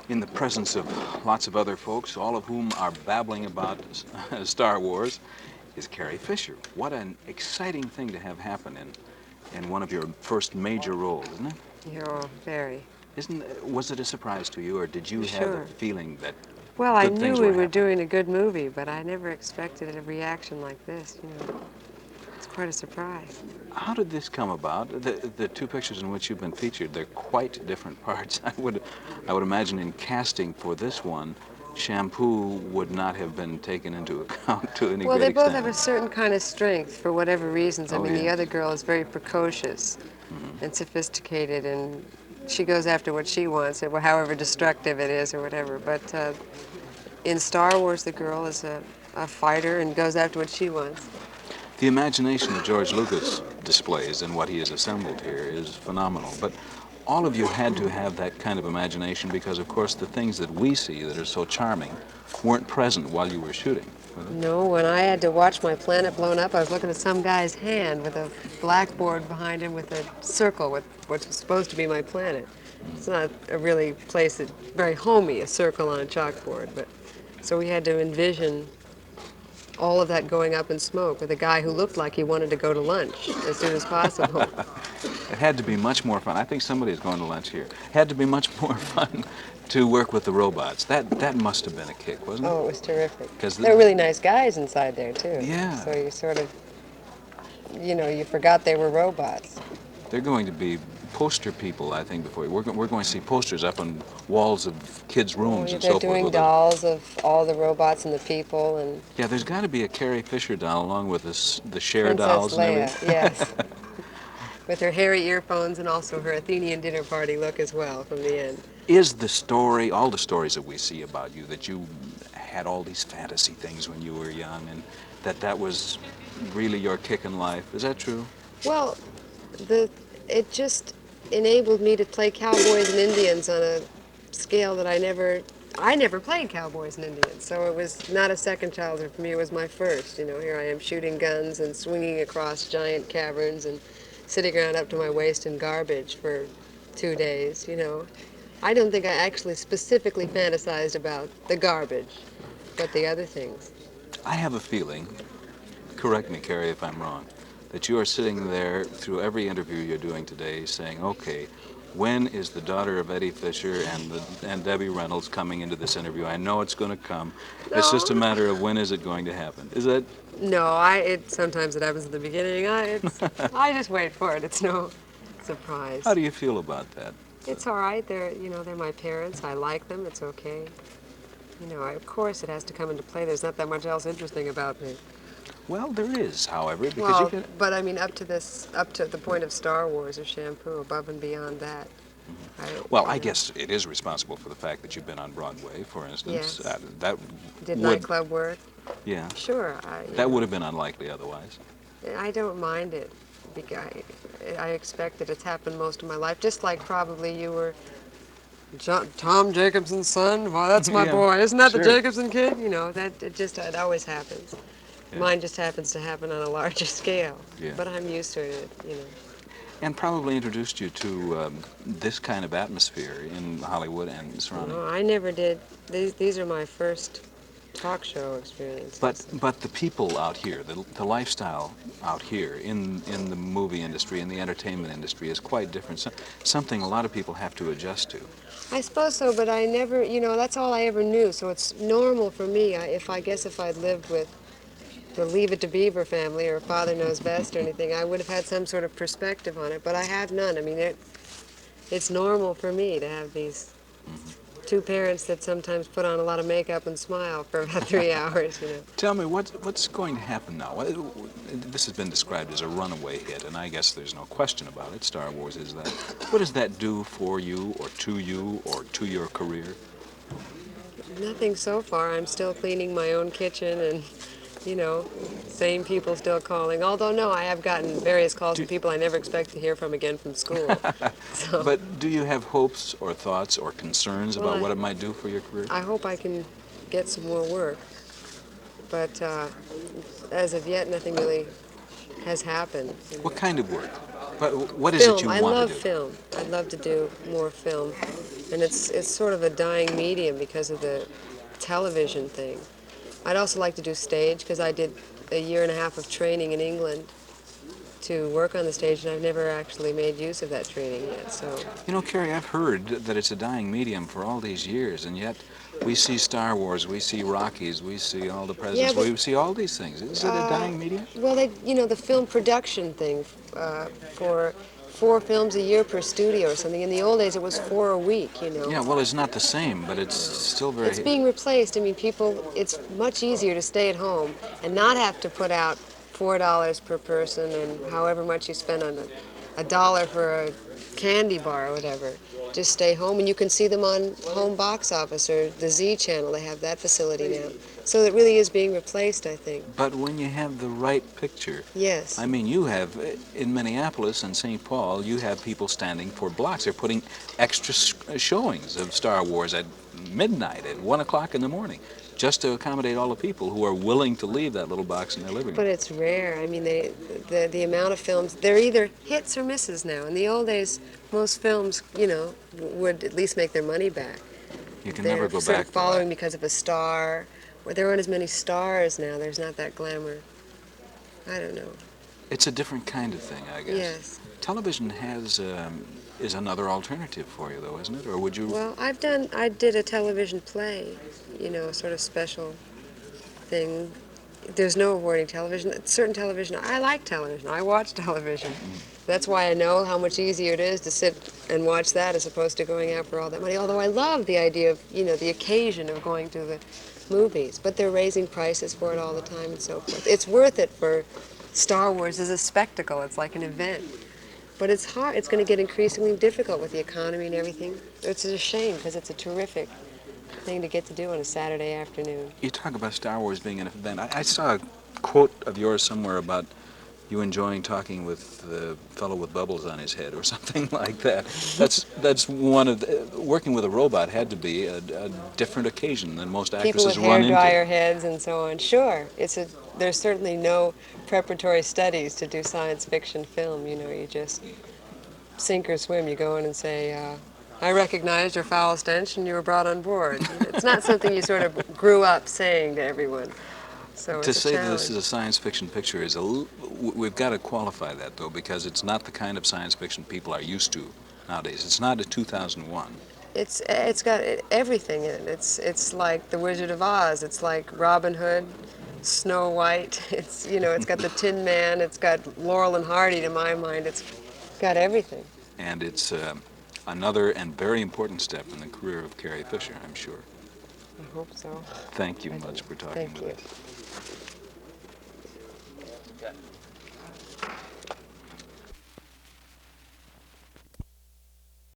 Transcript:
in the presence of lots of other folks, all of whom are babbling about Star Wars, is Carrie Fisher. What an exciting thing to have happen in one of your first major roles, isn't it? Oh, very. Was it a surprise to you, or did you have the Sure. feeling that Well, I good knew things we were were happening? doing a good movie, but I never expected a reaction like this, you know. It's quite a surprise. How did this come about? The two pictures in which you've been featured, they're quite different parts. I would imagine in casting for this one, shampoo would not have been taken into account to any Well, great they both have extent. a certain kind of strength for whatever reasons. I Oh, mean, the yes. other girl is very precocious Hmm. and sophisticated, and she goes after what she wants, however destructive it is or whatever. But in Star Wars, the girl is a fighter and goes after what she wants. The imagination that George Lucas displays in what he has assembled here is phenomenal. But all of you had to have that kind of imagination because, of course, the things that we see that are so charming weren't present while you were shooting. Was it? No, when I had to watch my planet blown up, I was looking at some guy's hand with a blackboard behind him with a circle with what's supposed to be my planet. It's not a really place that very homey, a circle on a chalkboard, but so we had to envision all of that going up in smoke with a guy who looked like he wanted to go to lunch as soon as possible. It had to be much more fun. I think somebody is going to lunch here. It had to be much more fun to work with the robots. That must have been a kick, wasn't it? Oh, it was terrific. Because There were really nice guys inside there too. yeah, So you sort of, you forgot they were robots. they're going to be poster people, I think, before we're going to see posters up on walls of kids' Oh, rooms yeah, and they're so forth doing with those. dolls of all the robots and the people and Yeah, there's got to be a Carrie Fisher doll along with the Cher Princess dolls and Leia, everything. yes, with her hairy earphones and also her Athenian dinner party look as well from the end. Is the story, all the stories that we see about you, that you had all these fantasy things when you were young and that was really your kick in life? Is that true? Well, the it just enabled me to play cowboys and Indians on a scale that I never played cowboys and Indians, so it was not a second childhood for me. It was my first. Here I am shooting guns and swinging across giant caverns and sitting around up to my waist in garbage for 2 days. I don't think I actually specifically fantasized about the garbage, but the other things. I have a feeling, correct me, Carrie, if I'm wrong, that you are sitting there through every interview you're doing today saying, okay, when is the daughter of Eddie Fisher and Debbie Reynolds coming into this interview? I know it's going to come. It's just a No, matter of when is it going to happen. Is that? no. Sometimes it happens at the beginning. I just wait for it. It's no How surprise. do you feel about that? It's all right. They're my parents. I like them. It's okay. Of course it has to come into play. There's not that much else interesting about me. Well, there is, however, because you Well, get. but I mean, up to the point of Star Wars or shampoo, above and beyond that. I, Well, you I know, guess it is responsible for the fact that you've been on Broadway, for instance. yes. That Did would, nightclub work? yeah, Sure. that would have been unlikely otherwise. I don't mind it. I expect that it's happened most of my life, just like probably you were Tom Jacobson's son. Why, that's my Yeah, boy. Isn't that the sure. Jacobson kid? It always happens. Yeah, Mine just happens to happen on a larger scale, yeah. but I'm used to it. And probably introduced you to this kind of atmosphere in Hollywood and surrounding. No, I never did. These are my first talk show experiences. But the people out here, the lifestyle out here in the movie industry, in the entertainment industry is quite different. Something a lot of people have to adjust to. I suppose so, but I never, that's all I ever knew. So it's normal for me. If I'd lived with the Leave It to Beaver family or Father Knows Best or anything, I would have had some sort of perspective on it. But I have none. I mean, it's normal for me to have these two parents that sometimes put on a lot of makeup and smile for about 3 hours. Tell me, what's going to happen now? This has been described as a runaway hit, and I guess there's no question about it. Star Wars is that. What does that do for you, or to your career? Nothing so far. I'm still cleaning my own kitchen and, you know, same people still calling. Although, no, I have gotten various calls Do, from people I never expect to hear from again from school. So, but do you have hopes or thoughts or concerns well, about what it might do for your career? I hope I can get some more work. But as of yet, nothing really has happened. What kind of work? What is it Film. you I want love to do? film. I'd love to do more film. and it's sort of a dying medium because of the television thing. I'd also like to do stage because I did a year and a half of training in England to work on the stage, and I've never actually made use of that training yet. So You know, Carrie, I've heard that it's a dying medium for all these years, and yet we see Star Wars, we see Rockies, we see all the yeah, presidents, but we see all these things. Is it a dying medium? well, the film production thing for 4 films a year per studio or something. In the old days, it was 4 a week. Yeah, well, it's not the same, but it's still It's very. being replaced. I mean, it's much easier to stay at home and not have to put out $4 per person and however much you spend on a dollar for a candy bar or whatever. Just stay home, and you can see them on Home Box Office or the Z Channel. They have that facility now. So it really is being replaced, I think. But when you have the right picture, Yes. I mean, you have in Minneapolis and St. Paul, you have people standing for blocks. They're putting extra showings of Star Wars at midnight, at 1 o'clock in the morning, just to accommodate all the people who are willing to leave that little box in their living But room. it's rare. I mean, the amount of films, they're either hits or misses now. In the old days, most films, would at least make their money back. You can never They're go sort back of to that. following because of a star. Well, there aren't as many stars now. There's not that glamour. I don't know. It's a different kind of thing, I guess. Yes. Television is another alternative for you, though, isn't it? Or would you? Well, I did a television play, sort of special thing. There's no avoiding television. Certain television, I like television. I watch television. That's why I know how much easier it is to sit and watch that as opposed to going out for all that money. Although I love the idea of, the occasion of going to the movies. But they're raising prices for it all the time and so forth. It's worth it for Star Wars as a spectacle. It's like an event. But it's hard. It's going to get increasingly difficult with the economy and everything. It's a shame because it's a terrific thing to get to do on a Saturday afternoon. You talk about Star Wars being an event. I saw a quote of yours somewhere about you enjoying talking with the fellow with bubbles on his head or something like that. That's one of working with a robot had to be a different occasion than most People with actresses hair run into. dryer heads and so on. Sure, there's certainly no preparatory studies to do science fiction film. You just sink or swim. You go in and say, I recognized your foul stench and you were brought on board. It's not something you sort of grew up saying to everyone. So To it's a say that this is challenge. a science fiction picture we've got to qualify that though, because it's not the kind of science fiction people are used to nowadays. It's not a 2001. It's got everything in it. It's like The Wizard of Oz. It's like Robin Hood, Snow White. It's got the Tin Man. It's got Laurel and Hardy. To my mind, it's got everything. And it's another and very important step in the career of Carrie Fisher, I'm sure. I hope so. Thank you much for talking Thank with you. us.